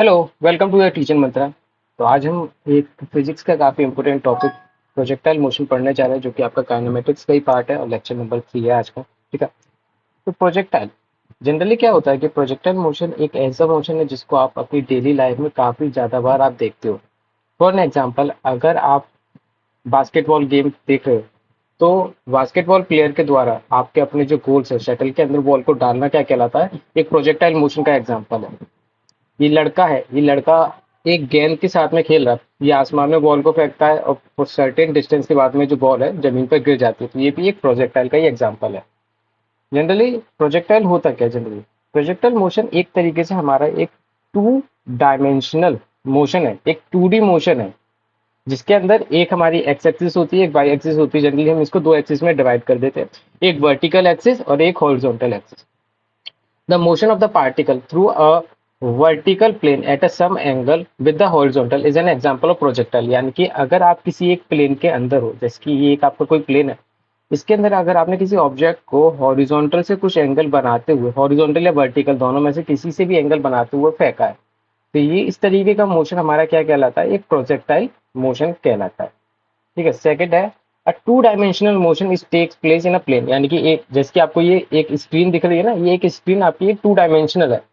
Hello, welcome to the teacher mantra. तो आज हम एक फिजिक्स का काफ़ी इंपॉर्टेंट टॉपिक प्रोजेक्टाइल मोशन पढ़ने जा रहे हैं, जो कि आपका काइनेमेटिक्स का ही पार्ट है और लेक्चर नंबर 3 है आज का। ठीक है। तो प्रोजेक्टाइल जनरली क्या होता है कि प्रोजेक्टाइल मोशन एक ऐसा मोशन है जिसको आप अपनी डेली लाइफ में काफ़ी ज़्यादा बार आप देखते हो। फॉर एन एग्जाम्पल, अगर आप बास्केटबॉल गेम देख रहे हो, तो बास्केटबॉल प्लेयर के द्वारा आपके अपने जो गोल्स है, शटल के अंदर बॉल को डालना क्या कहलाता है? एक प्रोजेक्टाइल मोशन का एग्जाम्पल है। ये लड़का एक गेंद के साथ में खेल रहा है। ये आसमान में बॉल को फेंकता है और सर्टेन डिस्टेंस के बाद में जो बॉल है जमीन पर गिर जाती है, तो ये भी एक प्रोजेक्टाइल का ही एग्जांपल है। जनरली प्रोजेक्टाइल होता क्या है? जनरली प्रोजेक्टाइल मोशन एक तरीके से हमारा एक टू डायमेंशनल मोशन है, एक 2D मोशन है, जिसके अंदर एक हमारी एक्स एक्सिस होती है, एक वाई एक्सिस होती है। जनरली हम इसको दो एक्सिस में डिवाइड कर देते हैं, एक वर्टिकल एक्सिस और एक horizontal axis. The motion of the particle through a vertical plane at a some angle with the horizontal is an example of projectile। यानी कि अगर आप किसी एक प्लेन के अंदर हो, जैसे कि ये एक आपका कोई प्लेन है, इसके अंदर अगर आपने किसी ऑब्जेक्ट को हॉरिजॉन्टल से कुछ एंगल बनाते हुए, हॉरिजॉन्टल या वर्टिकल दोनों में से किसी से भी एंगल बनाते हुए फेंका है, तो ये इस तरीके का मोशन हमारा क्या कहलाता है? एक प्रोजेक्टाइल मोशन कहलाता है। ठीक है। सेकंड है a two dimensional motion is takes place in a plane. यानी कि एक, जैसे कि आपको ये एक स्क्रीन दिख रही है ना, ये एक स्क्रीन आपकी एक टू डायमेंशनल है।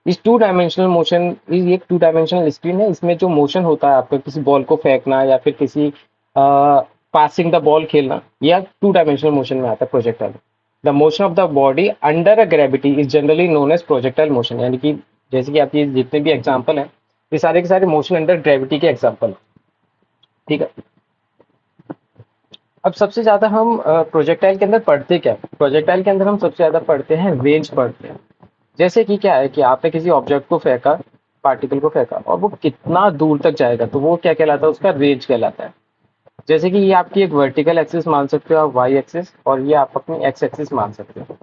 इस टू डायमेंशनल मोशन, ये एक टू डायमेंशनल स्क्रीन है। इसमें जो मोशन होता है आपका किसी बॉल को फेंकना या फिर किसी पासिंग द बॉल खेलना, यह टू डायमेंशनल मोशन में आता है projectile. The motion of the body under a gravity is generally known as projectile motion. यानी कि जैसे कि आपके जितने भी एग्जाम्पल हैं, ये सारे के सारे मोशन अंडर ग्रेविटी के एग्जाम्पल। ठीक है। अब सबसे ज्यादा हम प्रोजेक्टाइल के अंदर पढ़ते क्या है? प्रोजेक्टाइल के अंदर हम सबसे ज्यादा पढ़ते हैं रेंज पढ़ते हैं। जैसे कि क्या है कि आपने किसी ऑब्जेक्ट को फेंका, पार्टिकल को फेंका, और वो कितना दूर तक जाएगा, तो वो क्या कहलाता है? उसका रेंज कहलाता है। जैसे कि ये आपकी एक वर्टिकल एक्सिस मान सकते हो आप, वाई एक्सिस, और ये आप अपनी एक्स एक्सिस मान सकते हो।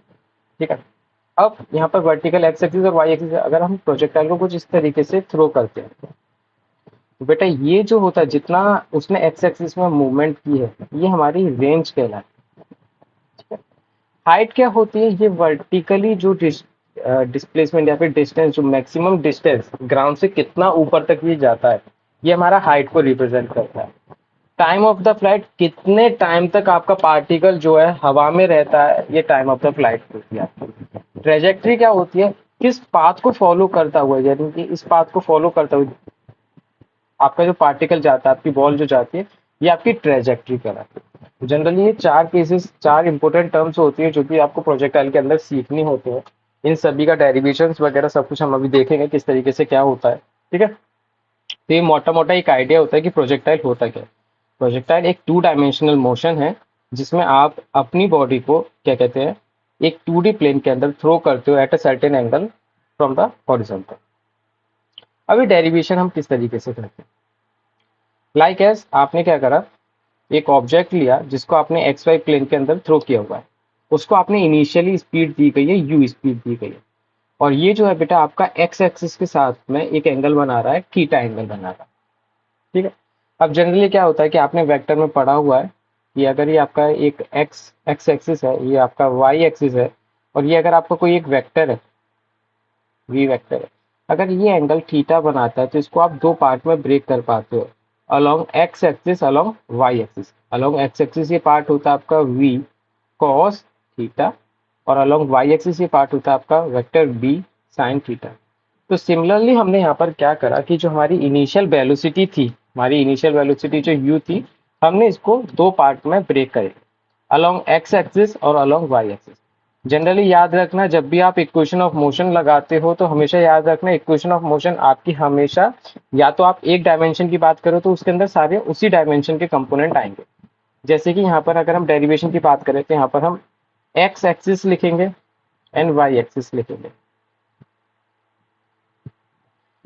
ठीक है। अब यहाँ पर वर्टिकल एक्स एक्सिस और वाई एक्सिस, अगर हम प्रोजेक्टाइल को कुछ इस तरीके से थ्रो करते हैं, तो बेटा ये जो होता है, जितना उसने एक्स एक्सिस में मूवमेंट की है, ये हमारी रेंज कहलाती है। हाइट क्या होती है? ये वर्टिकली जो डिस्प्लेसमेंट या फिर डिस्टेंस, जो मैक्सिमम डिस्टेंस ग्राउंड से कितना ऊपर तक ये जाता है, ये हमारा हाइट को रिप्रेजेंट करता है। टाइम ऑफ द फ्लाइट, कितने टाइम तक आपका पार्टिकल जो है हवा में रहता है, ये टाइम ऑफ द फ्लाइट होती है आपकी। ट्रेजेक्ट्री क्या होती है? किस पाथ को फॉलो करता हुआ, यानी कि इस पाथ को फॉलो करता हुआ आपका जो पार्टिकल जाता है, आपकी बॉल जो जाती है, ये आपकी ट्रेजेक्ट्री कहलाती है। जनरली ये चार केसेस, चार इंपॉर्टेंट टर्म्स होती है जो कि आपको प्रोजेक्टाइल के अंदर सीखनी होती है। इन सभी का डेरिवेशंस वगैरह सब कुछ हम अभी देखेंगे किस तरीके से क्या होता है। ठीक है। तो ये मोटा मोटा एक आइडिया होता है कि प्रोजेक्टाइल होता क्या है। प्रोजेक्टाइल एक टू डायमेंशनल मोशन है, जिसमें आप अपनी बॉडी को क्या कहते हैं, एक 2D प्लेन के अंदर थ्रो करते हो at a certain angle from the horizontal. अभी डेरिवेशन हम किस तरीके से करते हैं? लाइक एज आपने क्या करा, एक ऑब्जेक्ट लिया जिसको आपने एक्स वाई प्लेन के अंदर थ्रो किया हुआ है, उसको आपने इनिशियली स्पीड दी गई है, यू स्पीड दी गई है, और ये जो है बेटा आपका एक्स एक्सिस के साथ में एक एंगल बना रहा है, थीटा एंगल बना रहा है। ठीक है। अब जनरली क्या होता है कि आपने वेक्टर में पढ़ा हुआ है कि अगर ये आपका एक एक्स एक्स एक्सिस है, ये आपका वाई एक्सिस है, और ये अगर आपका कोई एक वेक्टर है, वी वेक्टर है, अगर ये एंगल थीटा बनाता है, तो इसको आप दो पार्ट में ब्रेक कर पाते हो, along x axis, along Y axis. Along x axis ये पार्ट होता है आपका वी कॉस थीटा, और अलोंग वाई एक्सिस ये पार्ट होता है आपका वेक्टर बी साइन थीटा। तो सिमिलरली हमने यहाँ पर क्या करा कि जो हमारी इनिशियल वेलोसिटी थी, हमारी इनिशियल वेलोसिटी जो यू थी, हमने इसको दो पार्ट में ब्रेक करे, अलोंग एक्स एक्सिस और अलोंग वाई एक्सिस। जनरली याद रखना, जब भी आप इक्वेशन ऑफ मोशन लगाते हो, तो हमेशा याद रखना इक्वेशन ऑफ मोशन आपकी हमेशा, या तो आप एक डायमेंशन की बात करो तो उसके अंदर सारे उसी डायमेंशन के कंपोनेंट आएंगे। जैसे कि यहाँ पर अगर हम डेरिवेशन की बात करें, तो यहाँ पर हम एक्स एक्सिस लिखेंगे एंड वाई एक्सिस लिखेंगे।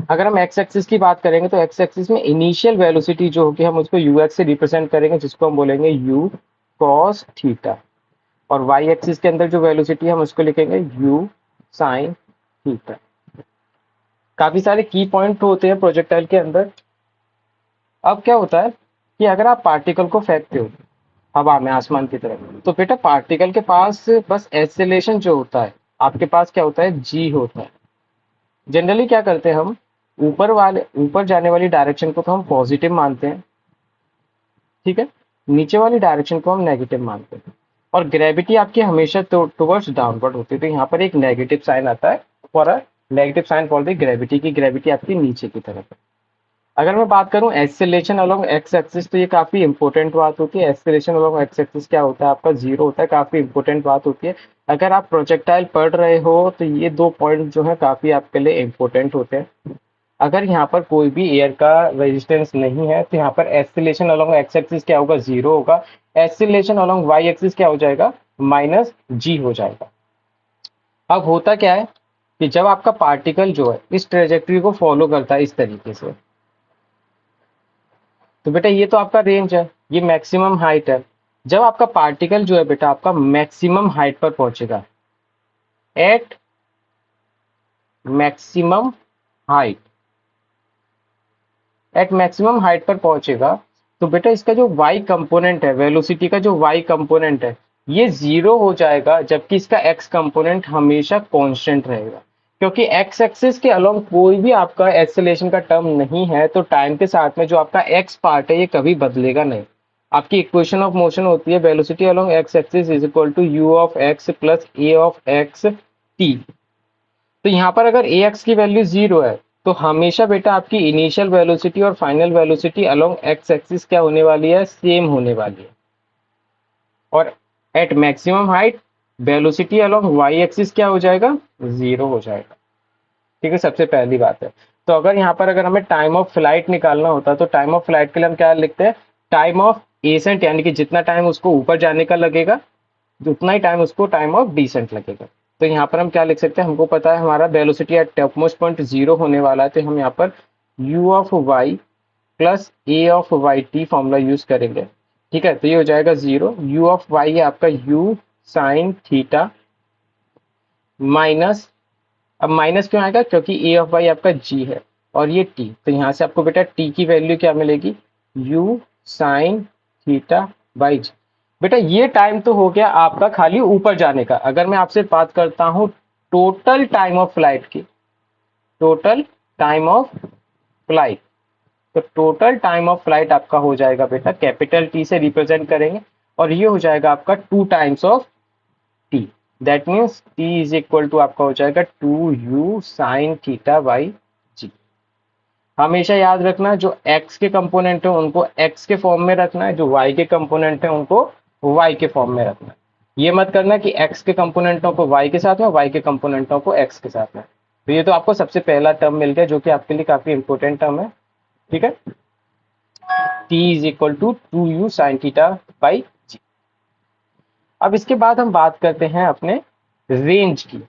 अगर हम एक्स एक्सिस की बात करेंगे, तो एक्स एक्सिस में इनिशियल वेलोसिटी जो होगी, हम उसको यू एक्स से रिप्रेजेंट करेंगे, जिसको हम बोलेंगे यू कॉस थीटा। और वाई एक्सिस के अंदर जो वेलोसिटी है, हम उसको लिखेंगे यू साइन थीटा। काफी सारे की पॉइंट होते हैं प्रोजेक्टाइल के अंदर। अब क्या होता है कि अगर आप पार्टिकल को फेंकते हो हवा में, आसमान की तरफ, तो बेटा पार्टिकल के पास बस एक्सेलरेशन जो होता है, आपके पास क्या होता है? जी होता है। जनरली क्या करते हैं हम, ऊपर जाने वाली डायरेक्शन को तो हम पॉजिटिव मानते हैं, ठीक है, नीचे वाली डायरेक्शन को हम नेगेटिव मानते हैं। और ग्रेविटी आपकी हमेशा टुवर्ड्स डाउनवर्ड होती है, तो यहाँ पर एक नेगेटिव साइन आता है for a negative sine for the gravity की ग्रेविटी आपकी नीचे की तरफ है। अगर मैं बात करूं एक्सेलेरेशन अलोंग एक्स एक्सिस, तो ये काफी इंपॉर्टेंट बात होती है। एक्सेलेरेशन अलोंग एक्स एक्सिस क्या होता है, आपका जीरो होता है, काफी इंपॉर्टेंट बात होती है। अगर आप प्रोजेक्टाइल पढ़ रहे हो तो ये दो पॉइंट जो है काफी आपके लिए इंपॉर्टेंट होते हैं। अगर यहाँ पर कोई भी एयर का रेजिस्टेंस नहीं है तो यहाँ पर एक्सेलेरेशन अलोंग एक्स एक्सिस क्या होगा, जीरो होगा। एक्सेलेरेशन अलोंग वाई एक्सिस क्या हो जाएगा, माइनस जी हो जाएगा। अब होता क्या है कि जब आपका पार्टिकल जो है इस ट्रेजेक्टरी को फॉलो करता है इस तरीके से, तो बेटा ये तो आपका रेंज है, ये मैक्सिमम हाइट है। जब आपका पार्टिकल जो है बेटा आपका मैक्सिमम हाइट पर पहुंचेगा, at maximum height, at maximum height पर पहुंचेगा, तो बेटा इसका जो वाई कंपोनेंट है, वेलोसिटी का जो वाई कंपोनेंट है, ये जीरो हो जाएगा, जबकि इसका एक्स कंपोनेंट हमेशा कांस्टेंट रहेगा। क्योंकि एक्स एक्सिस के अलोंग कोई भी आपका एक्सेलेरेशन का टर्म नहीं है, तो टाइम के साथ में जो आपका एक्स पार्ट है ये कभी बदलेगा नहीं। आपकी इक्वेशन ऑफ मोशन होती है velocity along x axis is equal to u of x plus a of x t. तो यहाँ पर अगर ए एक्स की वैल्यू जीरो है, तो हमेशा बेटा आपकी इनिशियल वेलोसिटी और final velocity along x axis क्या होने वाली है, सेम होने वाली है। और at maximum height velocity along Y axis क्या हो जाएगा, जीरो हो जाएगा। ठीक है, सबसे पहली बात है। तो अगर यहाँ पर अगर हमें टाइम ऑफ फ्लाइट निकालना होता है, तो टाइम ऑफ फ्लाइट के लिए हम क्या लिखते हैं, टाइम ऑफ एसेंट, यानी कि जितना टाइम उसको ऊपर जाने का लगेगा उतना ही टाइम उसको टाइम ऑफ डिसेंट लगेगा। तो यहाँ पर हम क्या लिख सकते हैं, हमको पता है हमारा velocity at top most point zero होने वाला है, तो हम यहाँ पर u of y plus a of y t formula use करेंगे। ठीक है, तो ये हो जाएगा जीरो। u ऑफ वाई है आपका u साइन थीटा माइनस, अब माइनस क्यों आएगा, क्योंकि ए ऑफ वाई आपका g है और ये t, तो यहाँ से आपको बेटा t की वैल्यू क्या मिलेगी, u साइन थीटा बाई जी। बेटा ये टाइम तो हो गया आपका खाली ऊपर जाने का। अगर मैं आपसे बात करता हूं टोटल टाइम ऑफ फ्लाइट की, टोटल टाइम ऑफ फ्लाइट, तो टोटल टाइम ऑफ फ्लाइट आपका हो जाएगा बेटा, कैपिटल टी से रिप्रेजेंट करेंगे, और ये हो जाएगा आपका two times of t. That means t is equal to आपका हो जाएगा two u sine theta by g. हमेशा याद रखना जो x के कंपोनेंट है उनको x के फॉर्म में रखना है, जो y के कंपोनेंट है उनको y के फॉर्म में रखना है। ये मत करना कि x के कंपोनेंटों को y के साथ में, y के कंपोनेंटों को x के साथ में। तो ये तो आपको सबसे पहला टर्म मिल गया जो कि आपके लिए काफी इंपॉर्टेंट टर्म है। ठीक है, t is equal to two u sine theta by g. अब इसके बाद हम बात करते हैं अपने रेंज की।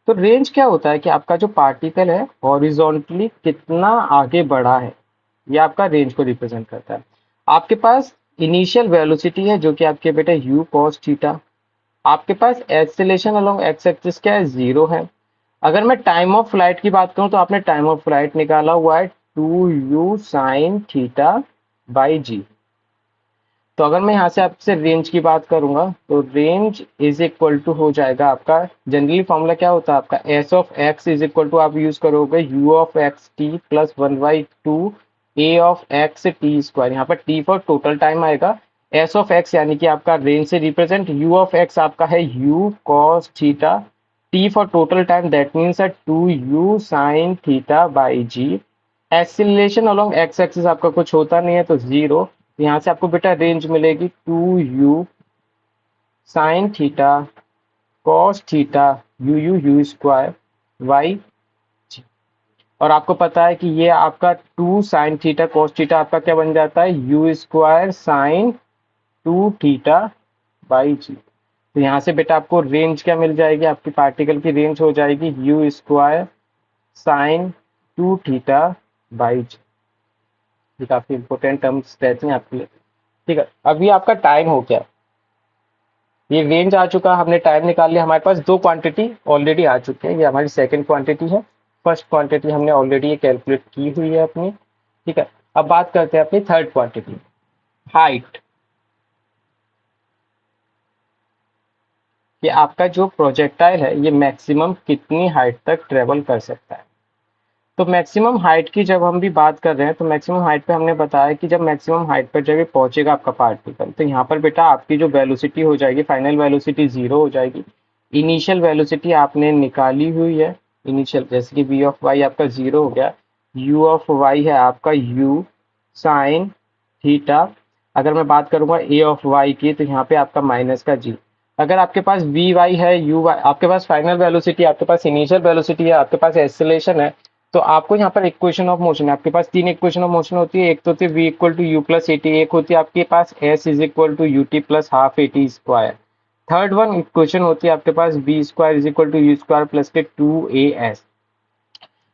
तो रेंज क्या होता है कि आपका जो पार्टिकल है हॉरिजॉन्टली कितना आगे बढ़ा है, ये आपका रेंज को रिप्रेजेंट करता है। आपके पास इनिशियल वेलोसिटी है जो कि आपके बेटे u cos थीटा, आपके पास एक्सेलेरेशन अलोंग एक्स एक्सिस क्या है, जीरो है। अगर मैं टाइम ऑफ फ्लाइट की बात करूं तो आपने टाइम ऑफ फ्लाइट निकाला हुआ है two u sine theta by g. तो अगर मैं यहाँ से आपसे रेंज की बात करूंगा तो रेंज इज इक्वल टू हो जाएगा आपका, जनरली फॉर्मूला क्या होता है आपका, s of x is equal to आप यूज करोगे u of x t plus one by two a of x t square. यहाँ पर टी फॉर टोटल टाइम आएगा, एस ऑफ एक्स यानी कि आपका रेंज से रिप्रेजेंट, यू ऑफ एक्स आपका है u cos theta, t for total time that means two u sine theta by g. Acceleration along x axis आपका कुछ होता नहीं है तो जीरो। यहाँ से आपको बेटा रेंज मिलेगी two u sine theta cos theta u u u square y g. और आपको पता है कि ये आपका two sine theta cos theta आपका क्या बन जाता है, u square sine two theta by g. तो यहाँ से बेटा आपको रेंज क्या मिल जाएगी, आपकी पार्टिकल की रेंज हो जाएगी u square sine two theta by g. ये काफी इंपॉर्टेंट टर्म्स रहती हैं आपके लिए। ठीक है, अभी आपका टाइम हो गया, ये रेंज आ चुका, हमने टाइम निकाल लिया, हमारे पास दो क्वांटिटी ऑलरेडी आ चुके हैं। ये हमारी सेकंड क्वांटिटी है, फर्स्ट क्वांटिटी हमने ऑलरेडी ये कैलकुलेट की हुई है अपनी। ठीक है, अब बात करते हैं अपनी थर्ड क्वांटिटी, हाइट। कि आपका जो प्रोजेक्टाइल है ये मैक्सिमम कितनी हाइट तक ट्रेवल कर सकता है। तो मैक्सिमम हाइट की जब हम भी बात कर रहे हैं तो मैक्सिमम हाइट पे हमने बताया कि जब मैक्सिमम हाइट पर जब ये पहुंचेगा आपका पार्टिकल, तो यहाँ पर बेटा आपकी जो वेलोसिटी हो जाएगी, फाइनल वेलोसिटी जीरो हो जाएगी। इनिशियल वेलोसिटी आपने निकाली हुई है, इनिशियल जैसे कि वी ऑफ वाई आपका जीरो हो गया, यू ऑफ वाई है आपका यू साइन थीटा। अगर मैं बात करूंगा ए ऑफ वाई की तो यहाँ पे आपका माइनस का जी। अगर आपके पास वी वाई है यू वाई, आपके पास फाइनल वेलोसिटी, आपके पास इनिशियल वेलोसिटी है, आपके पास एक्सेलरेशन है, तो आपको यहाँ पर इक्वेशन ऑफ मोशन है, आपके पास तीन इक्वेशन ऑफ मोशन होती है। एक तो होती है v equal to u plus a t, एक होती है आपके पास s is equal to u t plus half a t square. Third one equation होती है आपके पास b square is equal to u square plus के टू ए एस।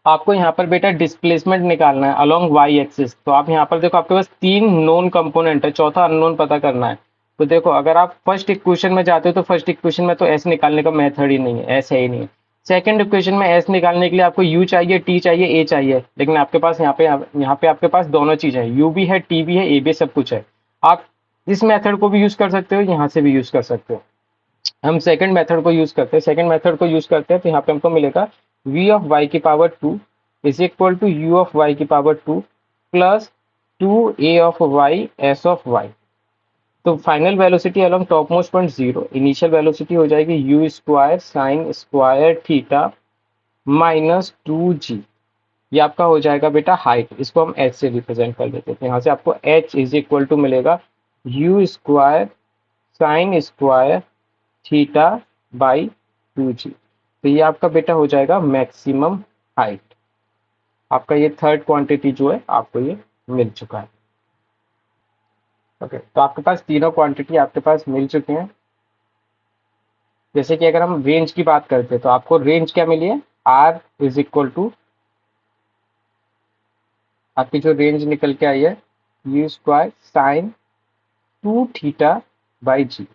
आपको यहाँ पर बेटा डिस्प्लेसमेंट निकालना है अलोंग वाई एक्सिस। तो आप यहाँ पर देखो आपके पास तीन नोन कंपोनेंट है, चौथा अननोन पता करना है। तो देखो अगर आप फर्स्ट इक्वेशन में जाते हो तो फर्स्ट इक्वेशन में तो एस निकालने का मेथड ही नहीं है, एस है ही नहीं है। सेकंड इक्वेशन में एस निकालने के लिए आपको यू चाहिए, टी चाहिए, ए चाहिए, लेकिन आपके पास यहाँ पे आपके पास दोनों चीज है, यू भी है, टी भी है, ए भी, सब कुछ है। आप इस मेथड को भी यूज कर सकते हो, यहाँ से भी यूज कर सकते हो। हम सेकंड मेथड को यूज करते हैं, सेकंड मेथड को यूज करते हैं तो यहाँ पे हमको मिलेगा v ऑफ y की power 2 is equal to u of y की power 2 plus 2a of y s of y। तो final velocity along top most point zero, initial velocity हो जाएगी u square sine square theta minus 2g। ये आपका हो जाएगा बेटा height, इसको हम h से रिप्रेजेंट कर देते हैं। तो यहाँ से आपको h इज इक्वल टू मिलेगा u square sine square theta by 2g। तो ये आपका बेटा हो जाएगा मैक्सिमम हाइट। आपका ये थर्ड क्वांटिटी जो है आपको ये मिल चुका है। ओके, तो आपके पास तीनों क्वांटिटी आपके पास मिल चुके हैं। जैसे कि अगर हम रेंज की बात करते हैं तो आपको रेंज क्या मिली है, आर इज इक्वल टू, आपकी जो रेंज निकल के आई है u square sine 2 theta by g.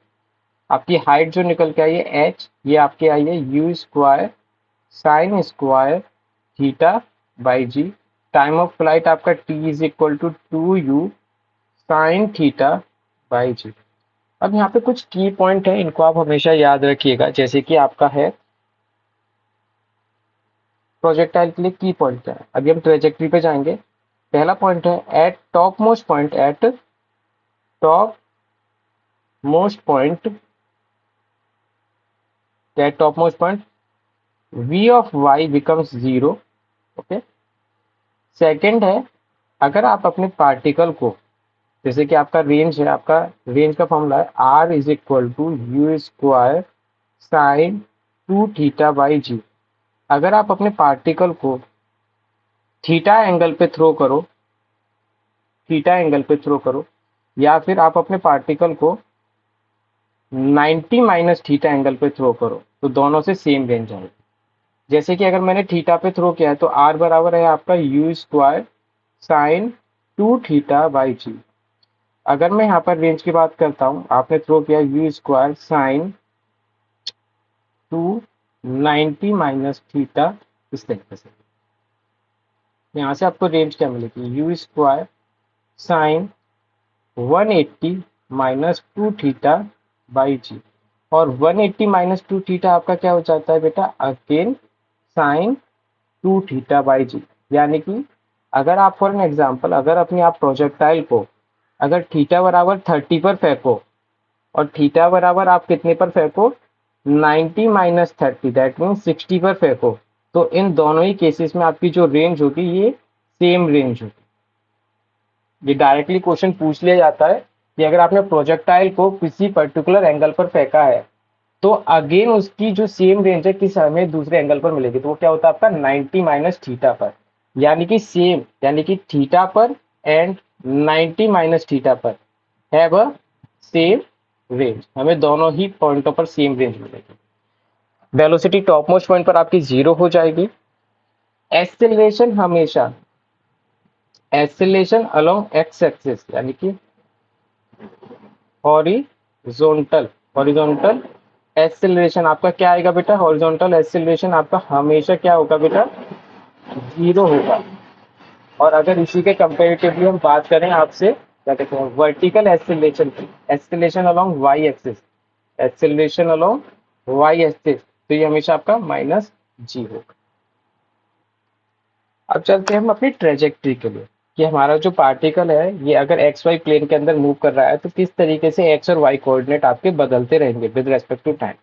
आपकी हाइट जो निकल के आई है एच, ये आपकी आई है u square sine square theta by g. Time of flight आपका t is equal to 2u sine theta by g. अब यहाँ पे कुछ की पॉइंट है, इनको आप हमेशा याद रखिएगा। जैसे कि आपका है प्रोजेक्टाइल के लिए की पॉइंट क्या है, अभी हम ट्रेजेक्ट्री पे जाएंगे। पहला पॉइंट है eight top most point, eight top most point, eight top most point v of y becomes zero. Okay, second है अगर आप अपने पार्टिकल को, जैसे कि आपका रेंज है, आपका रेंज का फॉर्मूला है r is equal to u square sine 2 theta by g. अगर आप अपने पार्टिकल को थीटा एंगल पे थ्रो करो, थीटा एंगल पे थ्रो करो, या फिर आप अपने पार्टिकल को 90 माइनस थीटा एंगल पे थ्रो करो, तो दोनों से सेम रेंज आएगी। जैसे कि अगर मैंने थीटा पे थ्रो किया है तो r बराबर है आपका u square sine 2 theta by g. अगर मैं यहाँ पर रेंज की बात करता हूँ, आपने थ्रो किया u square sine 2 90 minus theta, इस तरीके से यहाँ से आपको रेंज क्या मिलेगी, u square sine 180 minus 2 theta by g. और 180 माइनस 2 थीटा आपका क्या हो जाता है बेटा, अगेन साइन 2 थीटा बाई जी। यानी कि अगर आप फॉर एन एग्जांपल, अगर अपने आप प्रोजेक्टाइल को अगर थीटा बराबर 30 पर फेंको और थीटा बराबर आप कितने पर फेंको, 90 माइनस 30 दैट मीन 60 पर फेंको, तो इन दोनों ही केसेस में आपकी जो रेंज होगी ये सेम रेंज होगी। ये डायरेक्टली क्वेश्चन पूछ लिया जाता है कि अगर आपने प्रोजेक्टाइल को किसी पर्टिकुलर एंगल पर फेंका है तो अगेन उसकी जो सेम रेंज है किस हमें दूसरे एंगल पर मिलेगी, तो वो क्या होता है आपका 90 माइनस थीटा पर। यानी कि सेम, यानी कि थीटा पर एंड 90 माइनस थीटा पर हैव अ सेम रेंज, हमें दोनों ही पॉइंटों पर सेम रेंज मिलेगी। वेलोसिटी टॉप मोस्ट पॉइंट पर आपकी जीरो हो जाएगी। एक्सेलरेशन हमेशा एक्सेलरेशन अलोंग एक्स एक्सिस, यानी कि हॉरिजॉन्टल, हॉरिजॉन्टल एक्सेलरेशन आपका क्या आएगा बेटा, हॉरिजॉन्टल एक्सेलरेशन आपका हमेशा क्या होगा बेटा, जीरो होगा। और अगर इसी के कंपेरेटिवली हम बात करें आपसे क्या कहते हैं वर्टिकल एक्सेलरेशन की, acceleration along Y axis, acceleration along Y axis, तो ये हमेशा आपका माइनस जी होगा। अब चलते हैं हम अपनी ट्रेजेक्ट्री के लिए, कि हमारा जो पार्टिकल है ये अगर एक्स वाई प्लेन के अंदर मूव कर रहा है तो किस तरीके से एक्स और वाई कोऑर्डिनेट आपके बदलते रहेंगे with respect to time.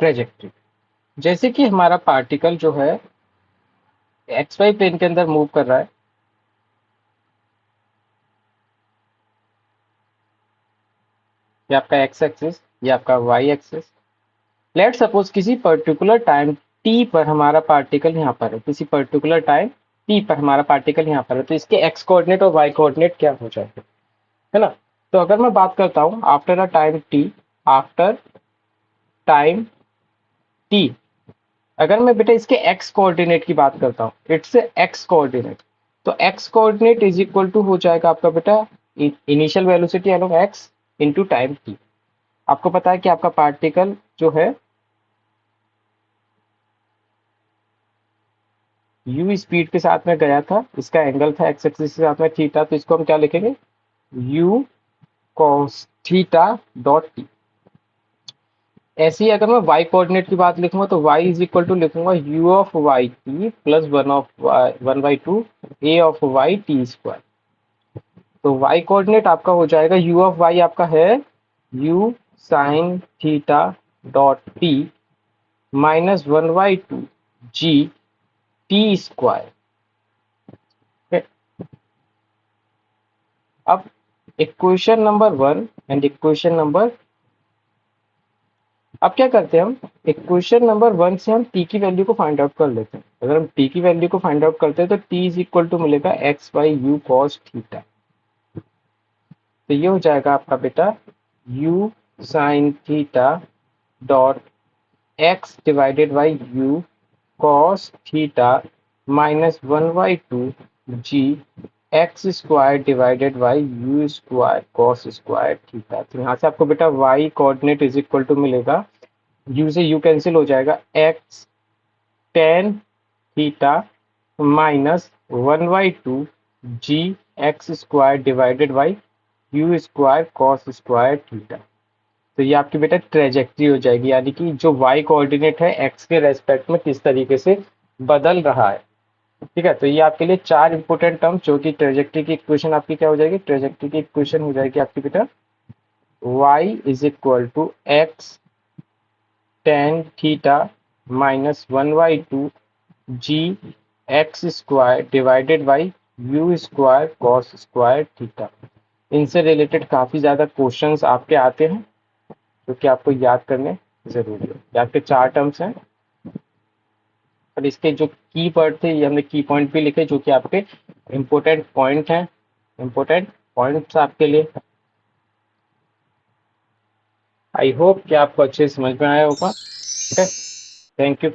Trajectory, जैसे कि हमारा पार्टिकल जो है एक्स वाई प्लेन के अंदर मूव कर रहा है, ये आपका एक्स एक्सिस, ये आपका वाई एक्सिस। लेट सपोज किसी पर्टिकुलर टाइम टी पर हमारा पार्टिकल यहाँ पर है, किसी पर्टिकुलर टाइम टी पर हमारा पार्टिकल यहाँ पर है, तो इसके एक्स कोऑर्डिनेट और वाई कोऑर्डिनेट क्या हो जाएंगे, है ना। तो अगर मैं बात करता हूँ after a time T, after time T, अगर मैं बेटा इसके एक्स कोऑर्डिनेट की बात करता हूँ, इट्स एक्स कोऑर्डिनेट, तो x coordinate is equal to हो जाएगा आपका बेटा initial velocity along x into time t. आपको पता है कि आपका पार्टिकल जो है u स्पीड के साथ में गया था, इसका एंगल था एक्स एक्सिस के साथ में थीटा, तो इसको हम क्या लिखेंगे, u cos theta dot T. ऐसे ही अगर मैं y कोऑर्डिनेट की बात लिखूंगा तो y इज इक्वल टू लिखूंगा u of y t plus one of one by two a of y t square. तो y कोऑर्डिनेट आपका हो जाएगा u ऑफ y आपका है u sine theta dot t minus one by two g t square. अब equation number one and equation number, अब क्या करते हैं हम, इक्वेशन नंबर वन से हम t की वैल्यू को फाइंड आउट कर लेते हैं। अगर हम t की वैल्यू को फाइंड आउट करते हैं तो t इज इक्वल टू मिलेगा x by u cos theta. तो ये हो जाएगा आपका बेटा u sine theta dot x divided by u cos theta minus one by two g x square divided by u square cos square theta. तो यहाँ से आपको बेटा y coordinate is equal to मिलेगा, u से u कैंसिल हो जाएगा, x tan theta minus one by two g x square divided by u square cos square theta. तो ये आपकी बेटा ट्रेजेक्ट्री हो जाएगी, यानी कि जो y कोऑर्डिनेट है x के रेस्पेक्ट में किस तरीके से बदल रहा है। ठीक है, तो ये आपके लिए चार इंपोर्टेंट टर्म, जो कि ट्रेजेक्ट्री की इक्वेशन आपकी क्या हो जाएगी, ट्रेजेक्ट्री की इक्वेशन हो जाएगी आपकी बेटा y is equal to x tan theta minus one by two g x square divided by u square cos square theta. इनसे रिलेटेड काफी ज्यादा क्वेश्चंस आपके आते हैं जो कि आपको याद करने जरूरी है। ये आपके चार टर्म्स हैं और इसके जो की वर्ड थे ये हमने की पॉइंट भी लिखे, जो कि आपके इम्पोर्टेंट पॉइंट हैं, इम्पोर्टेंट पॉइंट्स आपके लिए। आई होप कि आपको अच्छे से समझ में आया होगा। Okay, thank you.